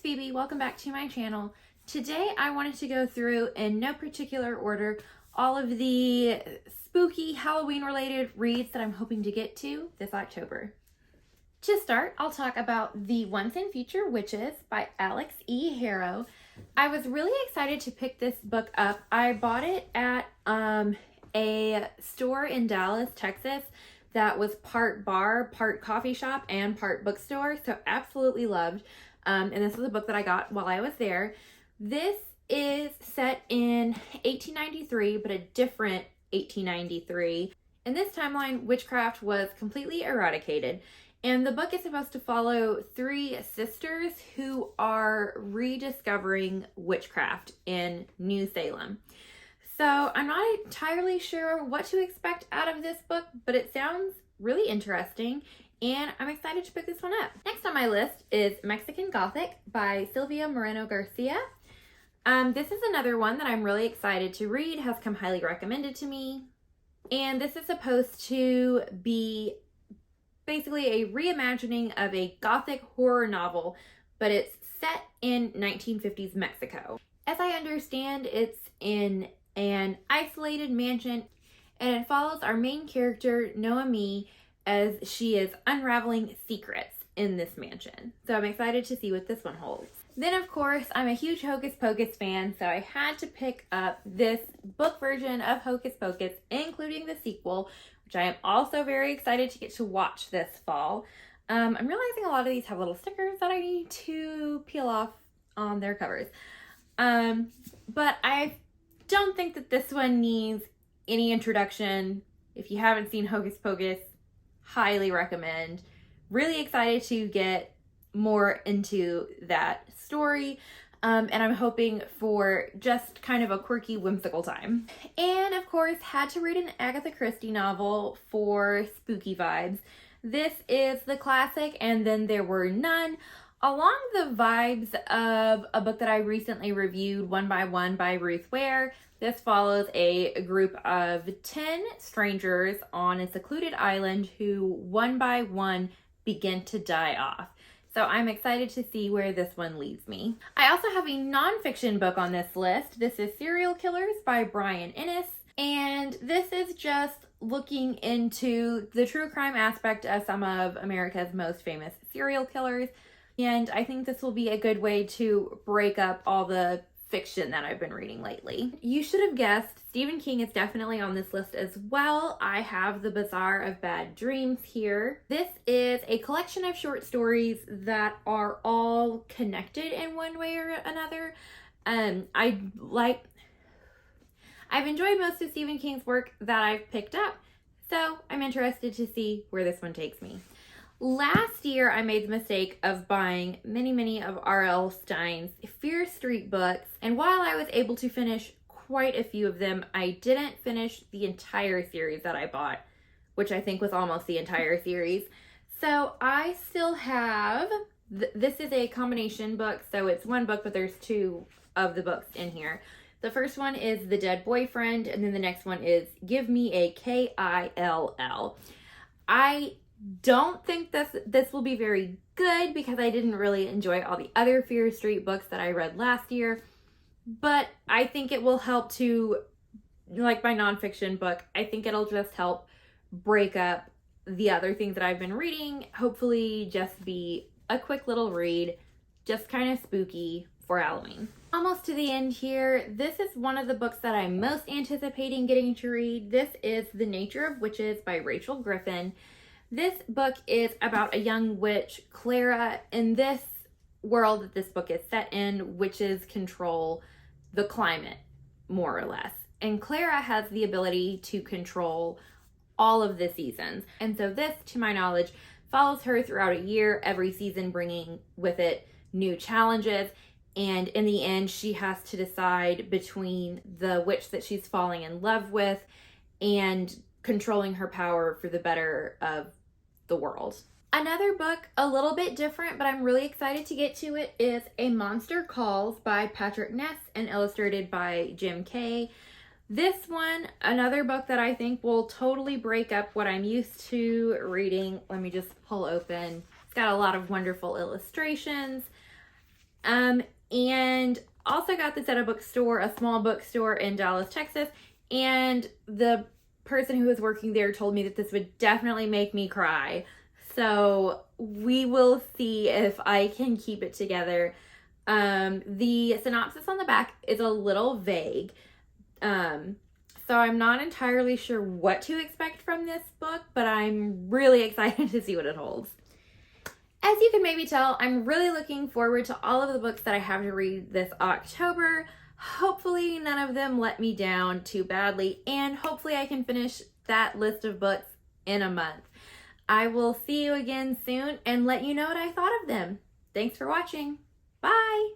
Phoebe. Welcome back to my channel. Today I wanted to go through, in no particular order, all of the spooky Halloween related reads that I'm hoping to get to this October. To start, I'll talk about The Once and Future Witches by Alex E. Harrow. I was really excited to pick this book up. I bought it at a store in Dallas, Texas that was part bar, part coffee shop, and part bookstore, so absolutely loved. And this was a book that I got while I was there. This is set in 1893, but a different 1893. In this timeline, witchcraft was completely eradicated. And the book is supposed to follow three sisters who are rediscovering witchcraft in New Salem. So I'm not entirely sure what to expect out of this book, but it sounds really interesting, and I'm excited to pick this one up. Next on my list is Mexican Gothic by Silvia Moreno Garcia. This is another one that I'm really excited to read, has come highly recommended to me. And this is supposed to be basically a reimagining of a Gothic horror novel, but it's set in 1950s Mexico. As I understand, it's in an isolated mansion, and it follows our main character, Noemi, as she is unraveling secrets in this mansion. So I'm excited to see what this one holds. Then, of course, I'm a huge Hocus Pocus fan, so I had to pick up this book version of Hocus Pocus, including the sequel, which I am also very excited to get to watch this fall. I'm realizing a lot of these have little stickers that I need to peel off on their covers. But I don't think that this one needs any introduction. If you haven't seen Hocus Pocus, highly recommend. Really excited to get more into that story. And I'm hoping for just kind of a quirky, whimsical time. And of course, had to read an Agatha Christie novel for spooky vibes. This is the classic, And Then There Were None, along the vibes of a book that I recently reviewed, One by One by Ruth Ware. This follows a group of 10 strangers on a secluded island who, one by one, begin to die off. So I'm excited to see where this one leads me. I also have a nonfiction book on this list. This is Serial Killers by Brian Ennis. And this is just looking into the true crime aspect of some of America's most famous serial killers. And I think this will be a good way to break up all the fiction that I've been reading lately. You should have guessed, Stephen King is definitely on this list as well. I have The Bazaar of Bad Dreams here. This is a collection of short stories that are all connected in one way or another. I've enjoyed most of Stephen King's work that I've picked up, so I'm interested to see where this one takes me. Last year, I made the mistake of buying many of R.L. Stine's Fear Street books, and while I was able to finish quite a few of them, I didn't finish the entire series that I bought, which I think was almost the entire series. So I still have, this is a combination book, so it's one book, but there's two of the books in here. The first one is The Dead Boyfriend, and then the next one is Give Me a Kill. I don't think this will be very good because I didn't really enjoy all the other Fear Street books that I read last year, but I think it will help to, like my nonfiction book, I think it'll just help break up the other things that I've been reading. Hopefully just be a quick little read, just kind of spooky for Halloween. Almost to the end here. This is one of the books that I'm most anticipating getting to read. This is The Nature of Witches by Rachel Griffin. This book is about a young witch, Clara. In this world that this book is set in, witches control the climate, more or less. And Clara has the ability to control all of the seasons. And so this, to my knowledge, follows her throughout a year, every season bringing with it new challenges. And in the end, she has to decide between the witch that she's falling in love with and controlling her power for the better of the world. Another book, a little bit different, but I'm really excited to get to it, is A Monster Calls by Patrick Ness and illustrated by Jim Kay. This one, another book that I think will totally break up what I'm used to reading. Let me just pull open. It's got a lot of wonderful illustrations. And also got this at a bookstore, a small bookstore in Dallas, Texas. And the person who was working there told me that this would definitely make me cry. So we will see if I can keep it together. The synopsis on the back is a little vague. So I'm not entirely sure what to expect from this book, but I'm really excited to see what it holds. As you can maybe tell, I'm really looking forward to all of the books that I have to read this October. Hopefully none of them let me down too badly, and hopefully I can finish that list of books in a month. I will see you again soon and let you know what I thought of them. Thanks for watching. Bye!